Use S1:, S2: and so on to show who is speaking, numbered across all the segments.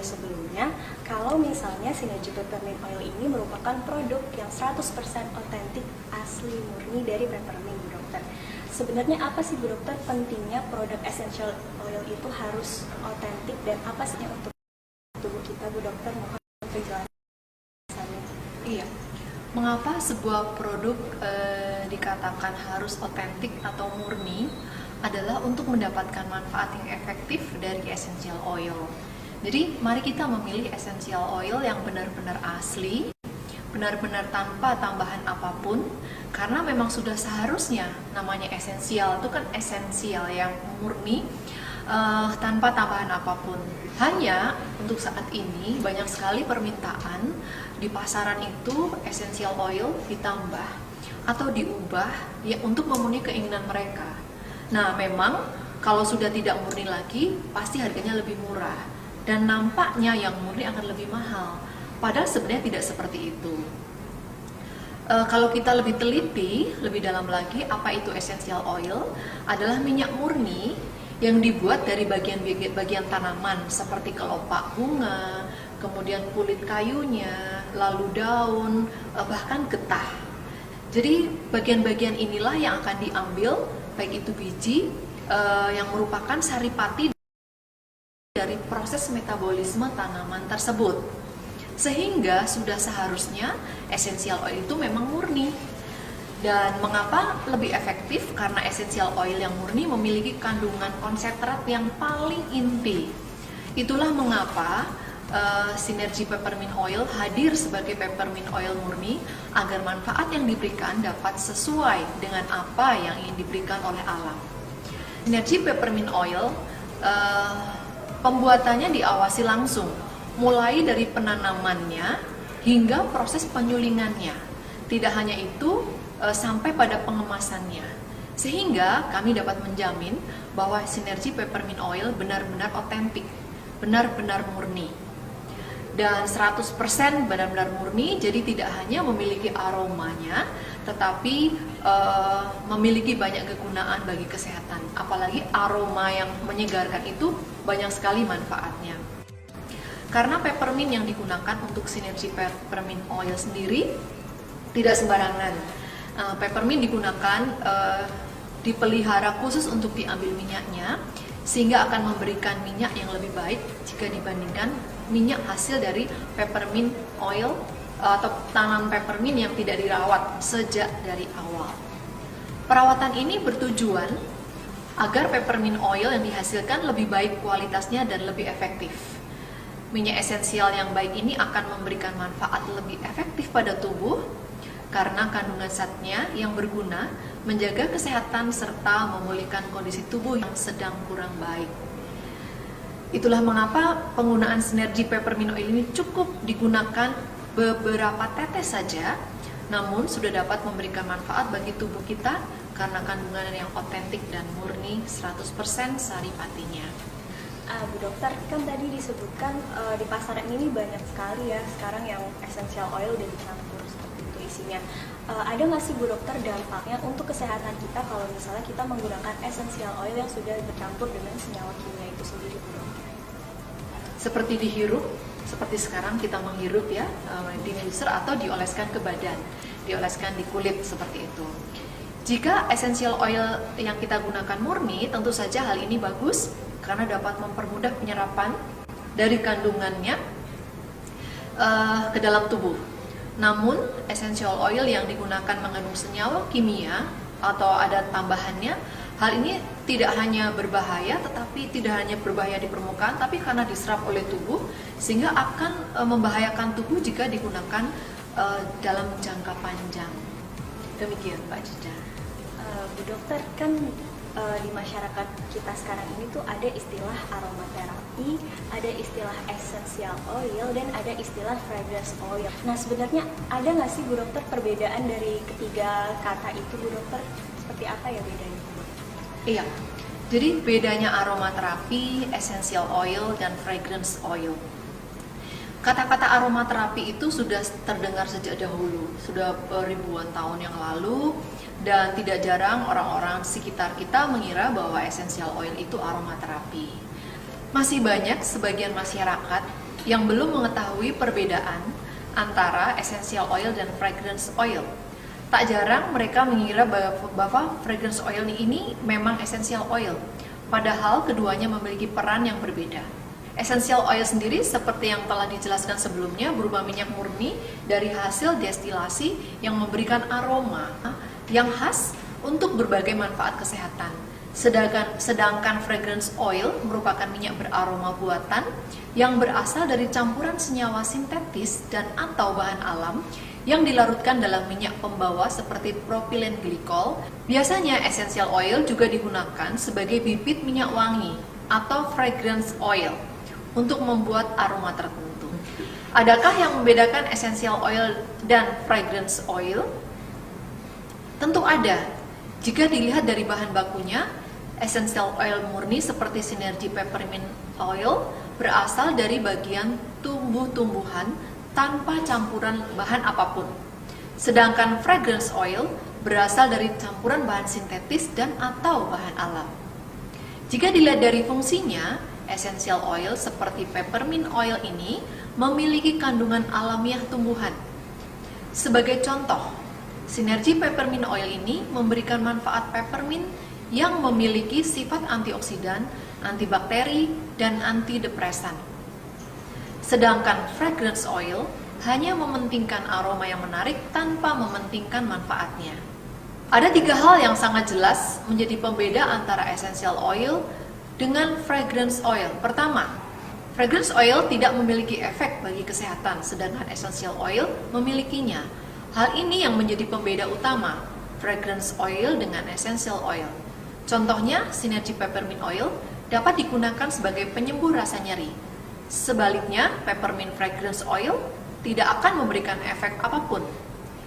S1: sebelumnya kalau misalnya Synergy Peppermint Oil ini merupakan produk yang 100% otentik asli murni dari peppermint, Bu Dokter. Sebenarnya apa sih, Bu Dokter, pentingnya produk essential oil itu harus otentik dan apa sih untuk tubuh kita, Bu Dokter? Mohon penjelasannya.
S2: Iya. Mengapa sebuah produk dikatakan harus otentik atau murni adalah untuk mendapatkan manfaat yang efektif dari essential oil. Jadi mari kita memilih essential oil yang benar-benar asli, benar-benar tanpa tambahan apapun, karena memang sudah seharusnya namanya esensial, itu kan esensial yang murni, tanpa tambahan apapun. Hanya untuk saat ini banyak sekali permintaan di pasaran itu essential oil ditambah atau diubah ya untuk memenuhi keinginan mereka. Nah, memang kalau sudah tidak murni lagi pasti harganya lebih murah dan nampaknya yang murni akan lebih mahal. Padahal sebenarnya tidak seperti itu. Kalau kita lebih teliti, lebih dalam lagi, apa itu essential oil? Adalah minyak murni yang dibuat dari bagian tanaman seperti kelopak bunga, kemudian kulit kayunya, lalu daun, bahkan getah. Jadi bagian-bagian inilah yang akan diambil, baik itu biji yang merupakan saripati dari proses metabolisme tanaman tersebut. Sehingga sudah seharusnya essential oil itu memang murni. Dan mengapa lebih efektif? Karena essential oil yang murni memiliki kandungan konsentrat yang paling inti. Itulah mengapa Synergy Peppermint Oil hadir sebagai peppermint oil murni agar manfaat yang diberikan dapat sesuai dengan apa yang ingin diberikan oleh alam. Synergy Peppermint Oil pembuatannya diawasi langsung, mulai dari penanamannya hingga proses penyulingannya. Tidak hanya itu, sampai pada pengemasannya. Sehingga kami dapat menjamin bahwa Synergy Peppermint Oil benar-benar otentik, benar-benar murni. Dan 100% benar-benar murni, jadi tidak hanya memiliki aromanya, tetapi memiliki banyak kegunaan bagi kesehatan. Apalagi aroma yang menyegarkan itu banyak sekali manfaatnya. Karena peppermint yang digunakan untuk Synergy Peppermint Oil sendiri tidak sembarangan. Peppermint digunakan dipelihara khusus untuk diambil minyaknya, sehingga akan memberikan minyak yang lebih baik jika dibandingkan minyak hasil dari peppermint oil atau tanam peppermint yang tidak dirawat sejak dari awal. Perawatan ini bertujuan agar peppermint oil yang dihasilkan lebih baik kualitasnya dan lebih efektif. Minyak esensial yang baik ini akan memberikan manfaat lebih efektif pada tubuh karena kandungan zatnya yang berguna menjaga kesehatan serta memulihkan kondisi tubuh yang sedang kurang baik. Itulah mengapa penggunaan Synergy Peppermint Oil ini cukup digunakan beberapa tetes saja, namun sudah dapat memberikan manfaat bagi tubuh kita karena kandungan yang otentik dan murni 100% saripatinya.
S1: Bu Dokter, kan tadi disebutkan di pasaran ini banyak sekali ya sekarang yang essential oil udah dicampur seperti itu isinya. Ada nggak sih, Bu Dokter, dampaknya untuk kesehatan kita kalau misalnya kita menggunakan essential oil yang sudah bercampur dengan senyawa kimia itu sendiri, Bu Dokter?
S2: Seperti dihirup, seperti sekarang kita menghirup ya, diffuser atau dioleskan ke badan, dioleskan di kulit seperti itu. Jika essential oil yang kita gunakan murni, tentu saja hal ini bagus karena dapat mempermudah penyerapan dari kandungannya ke dalam tubuh. Namun, essential oil yang digunakan mengandung senyawa kimia atau ada tambahannya, hal ini tidak hanya berbahaya, tetapi tidak hanya berbahaya di permukaan, tapi karena diserap oleh tubuh, sehingga akan membahayakan tubuh jika digunakan dalam jangka panjang. Demikian, Mbak Cica.
S1: Bu Dokter, kan di masyarakat kita sekarang ini tuh ada istilah aromaterapi, ada istilah essential oil, dan ada istilah fragrance oil. Nah, sebenarnya ada nggak sih, Bu Dokter, perbedaan dari ketiga kata itu, Bu Dokter? Seperti apa ya bedanya?
S2: Iya, jadi bedanya aromaterapi, essential oil, dan fragrance oil. Kata-kata aromaterapi itu sudah terdengar sejak dahulu, sudah ribuan tahun yang lalu, dan tidak jarang orang-orang sekitar kita mengira bahwa essential oil itu aromaterapi. Masih banyak sebagian masyarakat yang belum mengetahui perbedaan antara essential oil dan fragrance oil. Tak jarang mereka mengira bahwa fragrance oil ini memang essential oil, padahal keduanya memiliki peran yang berbeda. Essential oil sendiri seperti yang telah dijelaskan sebelumnya berupa minyak murni dari hasil destilasi yang memberikan aroma yang khas untuk berbagai manfaat kesehatan. Sedangkan fragrance oil merupakan minyak beraroma buatan yang berasal dari campuran senyawa sintetis dan atau bahan alam yang dilarutkan dalam minyak pembawa seperti propilen glikol. Biasanya essential oil juga digunakan sebagai bibit minyak wangi atau fragrance oil untuk membuat aroma tertentu. Adakah yang membedakan essential oil dan fragrance oil? Tentu ada. Jika dilihat dari bahan bakunya, essential oil murni seperti Synergy Peppermint Oil berasal dari bagian tumbuh-tumbuhan tanpa campuran bahan apapun. Sedangkan fragrance oil berasal dari campuran bahan sintetis dan atau bahan alam. Jika dilihat dari fungsinya, essential oil seperti peppermint oil ini memiliki kandungan alamiah tumbuhan. Sebagai contoh, Synergy Peppermint Oil ini memberikan manfaat peppermint yang memiliki sifat antioksidan, antibakteri, dan antidepresan. Sedangkan fragrance oil hanya mementingkan aroma yang menarik tanpa mementingkan manfaatnya. Ada 3 hal yang sangat jelas menjadi pembeda antara essential oil dengan fragrance oil. Pertama, fragrance oil tidak memiliki efek bagi kesehatan, sedangkan essential oil memilikinya. Hal ini yang menjadi pembeda utama fragrance oil dengan essential oil. Contohnya, Synergy Peppermint Oil dapat digunakan sebagai penyembuh rasa nyeri. Sebaliknya, Peppermint Fragrance Oil tidak akan memberikan efek apapun.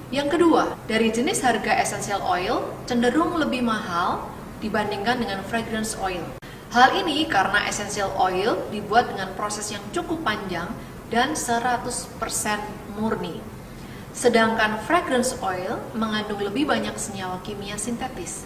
S2: Yang kedua, dari jenis harga essential oil cenderung lebih mahal dibandingkan dengan fragrance oil. Hal ini karena essential oil dibuat dengan proses yang cukup panjang dan 100% murni. Sedangkan fragrance oil mengandung lebih banyak senyawa kimia sintetis.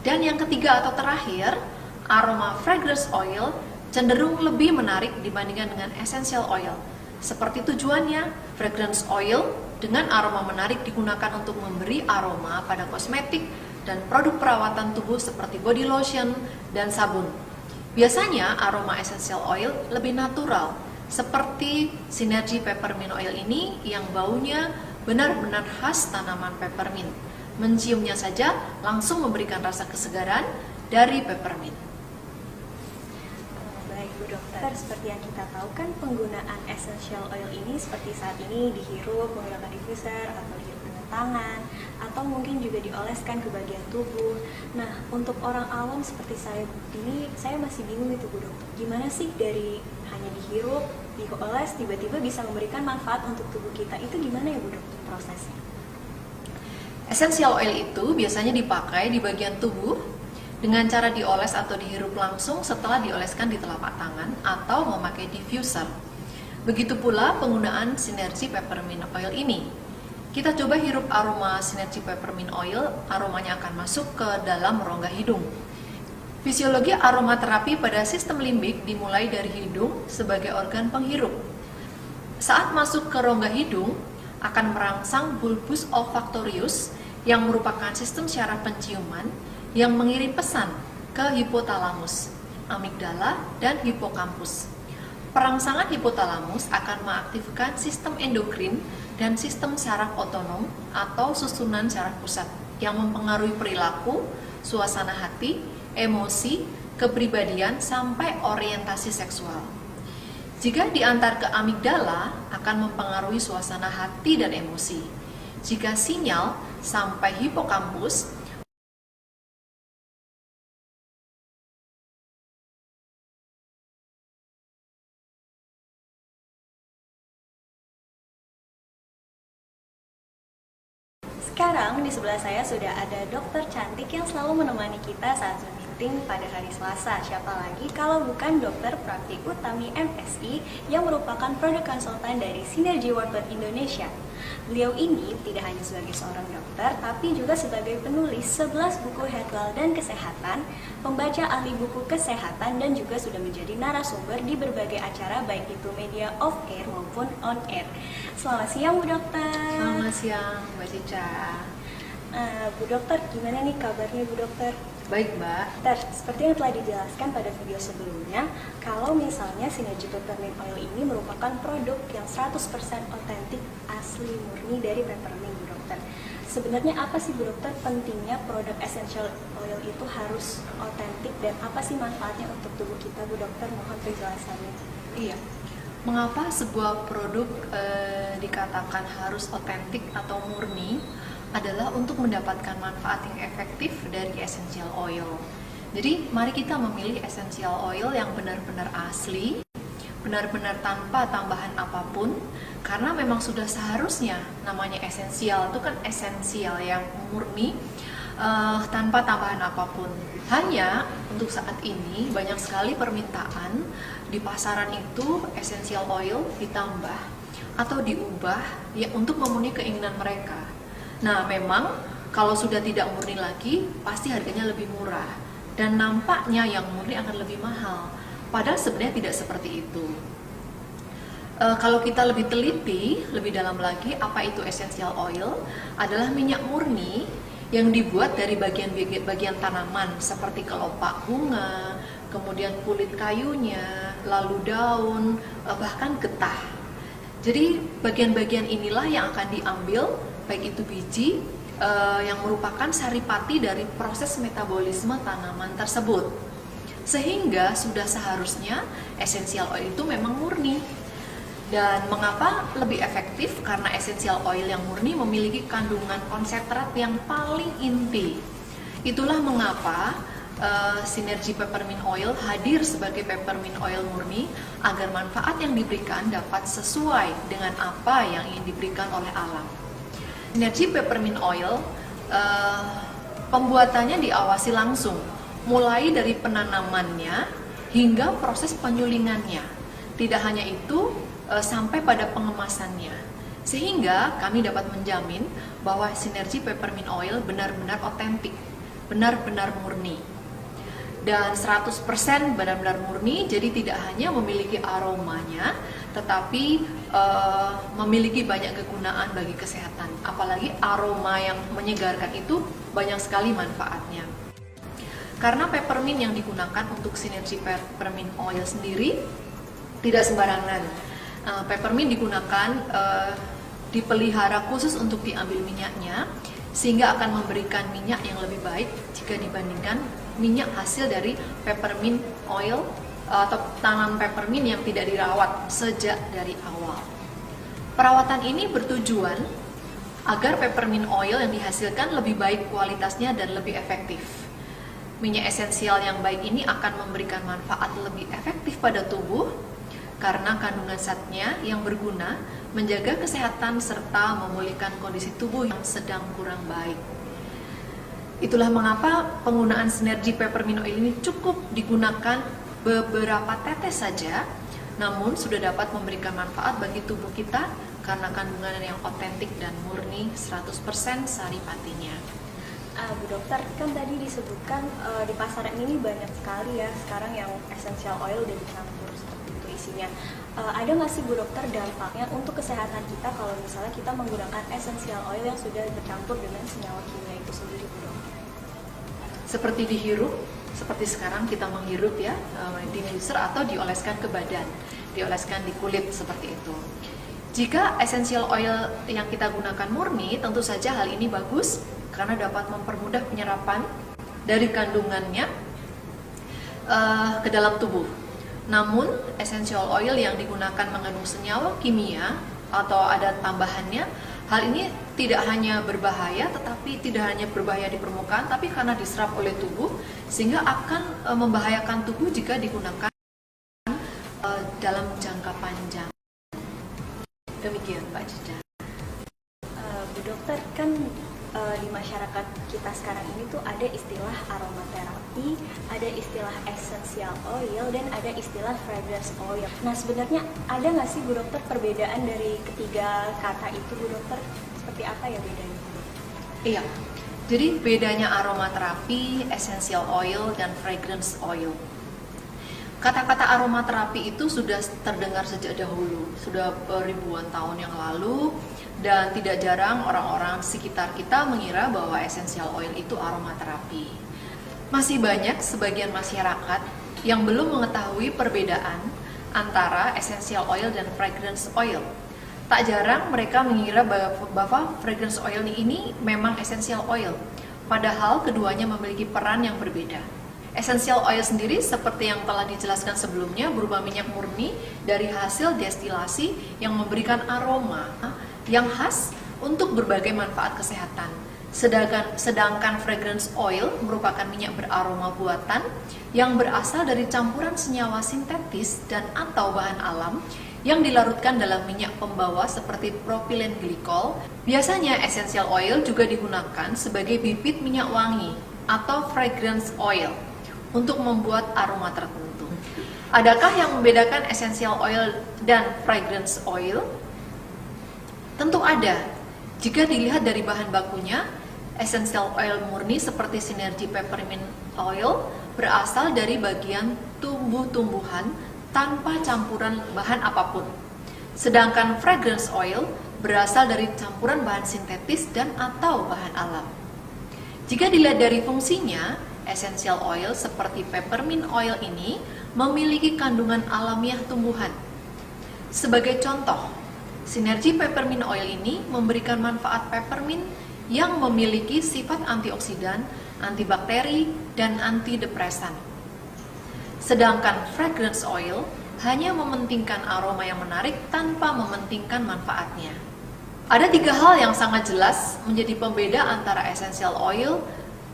S2: Dan yang ketiga atau terakhir, aroma fragrance oil cenderung lebih menarik dibandingkan dengan essential oil. Seperti tujuannya, fragrance oil dengan aroma menarik digunakan untuk memberi aroma pada kosmetik dan produk perawatan tubuh seperti body lotion dan sabun. Biasanya aroma essential oil lebih natural, seperti Synergy Peppermint Oil ini yang baunya benar-benar khas tanaman peppermint. Menciumnya saja langsung memberikan rasa kesegaran dari peppermint.
S1: Baik Bu Dokter, seperti yang kita tahu kan penggunaan essential oil ini seperti saat ini dihirup menggunakan diffuser atau dihirup dengan tangan atau mungkin juga dioleskan ke bagian tubuh. Nah, untuk orang awam seperti saya ini, saya masih bingung itu Bu Dokter. Gimana sih dari hanya dihirup, dioles, tiba-tiba bisa memberikan manfaat untuk tubuh kita? Itu gimana ya Bu Dokter prosesnya?
S2: Essential oil itu biasanya dipakai di bagian tubuh dengan cara dioles atau dihirup langsung setelah dioleskan di telapak tangan atau memakai diffuser. Begitu pula penggunaan Synergy Peppermint Oil ini. Kita coba hirup aroma Synergy Peppermint Oil, aromanya akan masuk ke dalam rongga hidung. Fisiologi aromaterapi pada sistem limbik dimulai dari hidung sebagai organ penghirup. Saat masuk ke rongga hidung, akan merangsang bulbus olfactorius yang merupakan sistem syaraf penciuman yang mengirim pesan ke hipotalamus, amigdala, dan hipokampus. Perangsangan hipotalamus akan mengaktifkan sistem endokrin dan sistem syaraf otonom atau susunan syaraf pusat yang mempengaruhi perilaku, suasana hati, emosi, kepribadian, sampai orientasi seksual. Jika diantar ke amigdala, akan mempengaruhi suasana hati dan emosi. Jika sinyal sampai hipokampus,
S1: Sekarang di sebelah saya sudah ada dokter cantik yang selalu menemani kita saat Zoom meeting. marketing pada hari Selasa. Siapa lagi kalau bukan Dr. Prati Utami MSI yang merupakan produk konsultan dari Sinergi Workwear Indonesia. Beliau ini tidak hanya sebagai seorang dokter, tapi juga sebagai penulis 11 buku health dan kesehatan, pembaca ahli buku kesehatan, dan juga sudah menjadi narasumber di berbagai acara baik itu media off air maupun on air. Selamat siang Bu Dokter.
S2: Selamat siang Mbak Cica.
S1: Bu Dokter, gimana nih kabarnya Bu Dokter?
S2: Baik Mbak.
S1: Dokter, seperti yang telah dijelaskan pada video sebelumnya, kalau misalnya Sinergi Peppermint Oil ini merupakan produk yang 100% otentik asli murni dari peppermint Bu Dokter. Sebenarnya apa sih Bu Dokter pentingnya produk essential oil itu harus otentik dan apa sih manfaatnya untuk tubuh kita Bu Dokter? Mohon penjelasannya.
S2: Iya. Mengapa sebuah produk dikatakan harus otentik atau murni? Adalah untuk mendapatkan manfaat yang efektif dari essential oil. Jadi mari kita memilih essential oil yang benar-benar asli, benar-benar tanpa tambahan apapun, karena memang sudah seharusnya namanya esensial, itu kan esensial yang murni tanpa tambahan apapun. Hanya untuk saat ini banyak sekali permintaan di pasaran itu essential oil ditambah atau diubah ya untuk memenuhi keinginan mereka. Nah, memang kalau sudah tidak murni lagi, pasti harganya lebih murah. Dan nampaknya yang murni akan lebih mahal. Padahal sebenarnya tidak seperti itu. Kalau kita lebih teliti, lebih dalam lagi, apa itu essential oil? Adalah minyak murni yang dibuat dari bagian tanaman, seperti kelopak bunga, kemudian kulit kayunya, lalu daun, bahkan getah. Jadi bagian-bagian inilah yang akan diambil, baik itu biji yang merupakan saripati dari proses metabolisme tanaman tersebut. Sehingga sudah seharusnya essential oil itu memang murni. Dan mengapa lebih efektif? Karena essential oil yang murni memiliki kandungan konsentrat yang paling inti. Itulah mengapa Sinergi Peppermint Oil hadir sebagai peppermint oil murni agar manfaat yang diberikan dapat sesuai dengan apa yang ingin diberikan oleh alam. Sinergi Peppermint Oil pembuatannya diawasi langsung, mulai dari penanamannya hingga proses penyulingannya. Tidak hanya itu, sampai pada pengemasannya. Sehingga kami dapat menjamin bahwa Sinergi Peppermint Oil benar-benar otentik, benar-benar murni. Dan 100% benar-benar murni, jadi tidak hanya memiliki aromanya, tetapi memiliki banyak kegunaan bagi kesehatan. Apalagi aroma yang menyegarkan itu banyak sekali manfaatnya. Karena peppermint yang digunakan untuk Sinergi Peppermint Oil sendiri tidak sembarangan. Peppermint digunakan dipelihara khusus untuk diambil minyaknya, sehingga akan memberikan minyak yang lebih baik jika dibandingkan minyak hasil dari peppermint oil atau tanaman peppermint yang tidak dirawat sejak dari awal. Perawatan ini bertujuan agar peppermint oil yang dihasilkan lebih baik kualitasnya dan lebih efektif. Minyak esensial yang baik ini akan memberikan manfaat lebih efektif pada tubuh karena kandungan zatnya yang berguna menjaga kesehatan serta memulihkan kondisi tubuh yang sedang kurang baik. Itulah mengapa penggunaan Sinergi Peppermint Oil ini cukup digunakan beberapa tetes saja, namun sudah dapat memberikan manfaat bagi tubuh kita karena kandungan yang otentik dan murni 100% saripatinya.
S1: Bu Dokter, kan tadi disebutkan di pasaran ini banyak sekali ya sekarang yang essential oil udah dicampur seperti itu isinya. Ada nggak sih Bu Dokter dampaknya untuk kesehatan kita kalau misalnya kita menggunakan essential oil yang sudah bercampur dengan senyawa kimia itu sendiri Bu Dokter?
S2: Seperti dihirup, seperti sekarang kita menghirup ya, diffuser atau dioleskan ke badan, dioleskan di kulit seperti itu. Jika essential oil yang kita gunakan murni, tentu saja hal ini bagus karena dapat mempermudah penyerapan dari kandungannya ke dalam tubuh. Namun, essential oil yang digunakan mengandung senyawa kimia atau ada tambahannya, hal ini tidak hanya berbahaya, tetapi tidak hanya berbahaya di permukaan, tapi karena diserap oleh tubuh, sehingga akan membahayakan tubuh jika digunakan dalam jangka panjang. Demikian Mbak Cica.
S1: Bu Dokter, kan di masyarakat kita sekarang ini tuh ada istilah aromaterapi, ada istilah essential oil, dan ada istilah fragrance oil. Nah, sebenarnya ada nggak sih Bu Dokter perbedaan dari ketiga kata itu, Bu Dokter? Seperti apa ya bedanya?
S2: Iya, jadi bedanya aromaterapi, essential oil, dan fragrance oil. Kata-kata aromaterapi itu sudah terdengar sejak dahulu, sudah ribuan tahun yang lalu, dan tidak jarang orang-orang sekitar kita mengira bahwa essential oil itu aromaterapi. Masih banyak sebagian masyarakat yang belum mengetahui perbedaan antara essential oil dan fragrance oil. Tak jarang mereka mengira bahwa fragrance oil ini memang essential oil, padahal keduanya memiliki peran yang berbeda. Essential oil sendiri seperti yang telah dijelaskan sebelumnya berupa minyak murni dari hasil destilasi yang memberikan aroma yang khas untuk berbagai manfaat kesehatan. Sedangkan fragrance oil merupakan minyak beraroma buatan yang berasal dari campuran senyawa sintetis dan atau bahan alam yang dilarutkan dalam minyak pembawa seperti propilen glikol. Biasanya essential oil juga digunakan sebagai bibit minyak wangi atau fragrance oil untuk membuat aroma tertentu. Adakah yang membedakan essential oil dan fragrance oil? Tentu ada. Jika dilihat dari bahan bakunya, essential oil murni seperti Synergy Peppermint Oil berasal dari bagian tumbuh-tumbuhan tanpa campuran bahan apapun. Sedangkan fragrance oil berasal dari campuran bahan sintetis dan atau bahan alam. Jika dilihat dari fungsinya, essential oil seperti peppermint oil ini memiliki kandungan alamiah tumbuhan. Sebagai contoh, Synergy Peppermint Oil ini memberikan manfaat peppermint yang memiliki sifat antioksidan, antibakteri, dan antidepresan. Sedangkan fragrance oil hanya mementingkan aroma yang menarik tanpa mementingkan manfaatnya. Ada 3 hal yang sangat jelas menjadi pembeda antara essential oil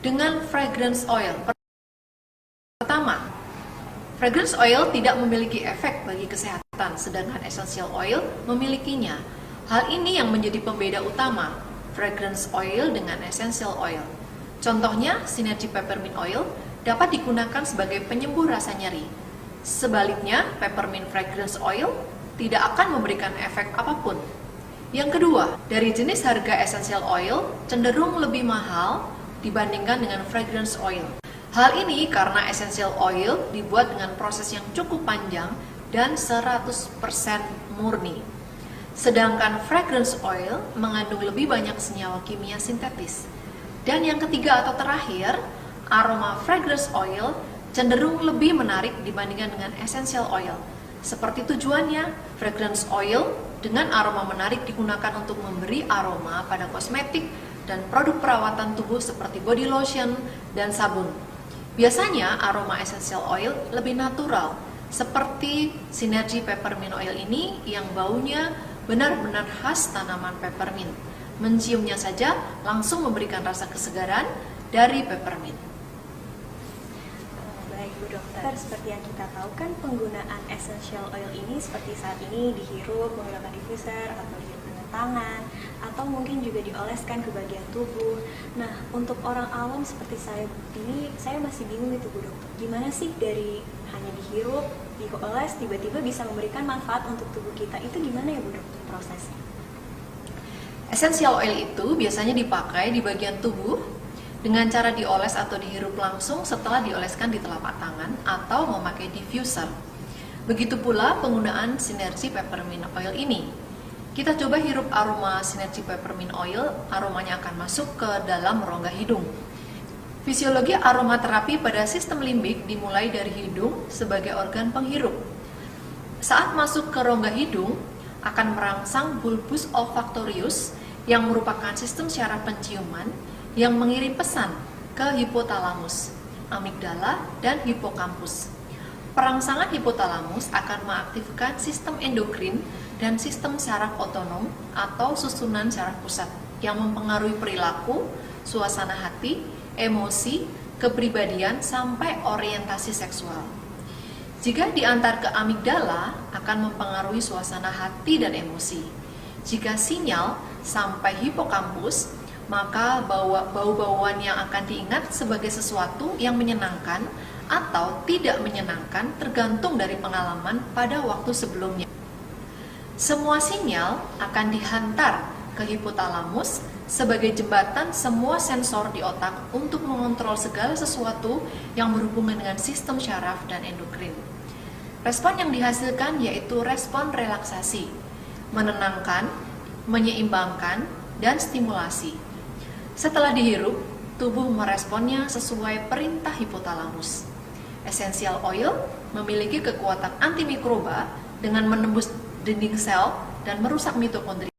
S2: dengan fragrance oil. Pertama, fragrance oil tidak memiliki efek bagi kesehatan, sedangkan essential oil memilikinya. Hal ini yang menjadi pembeda utama fragrance oil dengan essential oil. Contohnya, Synergy Peppermint Oil dapat digunakan sebagai penyembuh rasa nyeri. Sebaliknya, peppermint fragrance oil tidak akan memberikan efek apapun. Yang kedua, dari jenis harga essential oil cenderung lebih mahal dibandingkan dengan fragrance oil. Hal ini karena essential oil dibuat dengan proses yang cukup panjang dan 100% murni. Sedangkan fragrance oil mengandung lebih banyak senyawa kimia sintetis. Dan yang ketiga atau terakhir, aroma fragrance oil cenderung lebih menarik dibandingkan dengan essential oil. Seperti tujuannya, fragrance oil dengan aroma menarik digunakan untuk memberi aroma pada kosmetik dan produk perawatan tubuh seperti body lotion dan sabun. Biasanya aroma essential oil lebih natural, seperti Synergy Peppermint Oil ini yang baunya benar-benar khas tanaman peppermint. Menciumnya saja langsung memberikan rasa kesegaran dari peppermint.
S1: Baik Bu Dokter, seperti yang kita tahu kan penggunaan essential oil ini seperti saat ini dihirup menggunakan diffuser atau dihirup dengan tangan atau mungkin juga dioleskan ke bagian tubuh. Nah, untuk orang awam seperti saya ini, saya masih bingung itu Bu Dokter. Gimana sih dari hanya dihirup, dioles, tiba-tiba bisa memberikan manfaat untuk tubuh kita? Itu gimana ya Bu Dokter prosesnya?
S2: Essential oil itu biasanya dipakai di bagian tubuh dengan cara dioles atau dihirup langsung setelah dioleskan di telapak tangan atau memakai diffuser. Begitu pula penggunaan Synergy Peppermint Oil ini. Kita coba hirup aroma Synergy Peppermint Oil, aromanya akan masuk ke dalam rongga hidung. Fisiologi aromaterapi pada sistem limbik dimulai dari hidung sebagai organ penghirup. Saat masuk ke rongga hidung, akan merangsang bulbus olfactorius yang merupakan sistem syaraf penciuman yang mengirim pesan ke hipotalamus, amigdala, dan hipokampus. Perangsangan hipotalamus akan mengaktifkan sistem endokrin dan sistem syaraf otonom atau susunan syaraf pusat yang mempengaruhi perilaku, suasana hati, emosi, kepribadian, sampai orientasi seksual. Jika diantar ke amigdala, akan mempengaruhi suasana hati dan emosi. Jika sinyal sampai hipokampus, maka bau-bauan yang akan diingat sebagai sesuatu yang menyenangkan atau tidak menyenangkan tergantung dari pengalaman pada waktu sebelumnya. Semua sinyal akan dihantar ke hipotalamus sebagai jembatan semua sensor di otak untuk mengontrol segala sesuatu yang berhubungan dengan sistem syaraf dan endokrin. Respon yang dihasilkan yaitu respon relaksasi, menenangkan, menyeimbangkan, dan stimulasi. Setelah dihirup, tubuh meresponnya sesuai perintah hipotalamus. Essential oil memiliki kekuatan antimikroba dengan menembus dinding sel dan merusak mitokondria.